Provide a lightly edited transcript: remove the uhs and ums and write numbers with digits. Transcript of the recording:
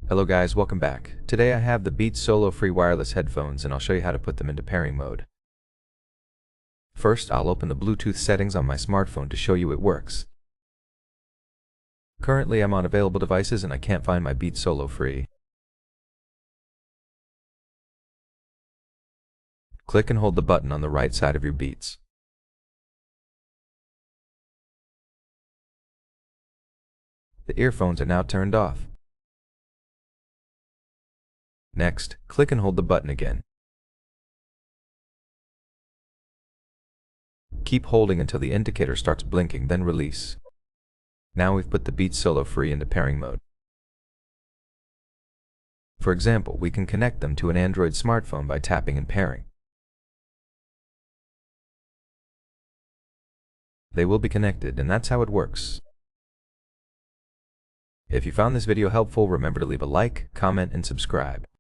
Hello guys, welcome back. Today I have the Beats Solo free wireless headphones and I'll show you how to put them into pairing mode. First, I'll open the Bluetooth settings on my smartphone to show you it works. Currently I'm on available devices and I can't find my Beats Solo free. Click and hold the button on the right side of your Beats. The earphones are now turned off. Next, click and hold the button again. Keep holding until the indicator starts blinking, then release. Now we've put the Beats Solo free into pairing mode. For example, we can connect them to an Android smartphone by tapping and pairing. They will be connected, and that's how it works. If you found this video helpful, remember to leave a like, comment, and subscribe.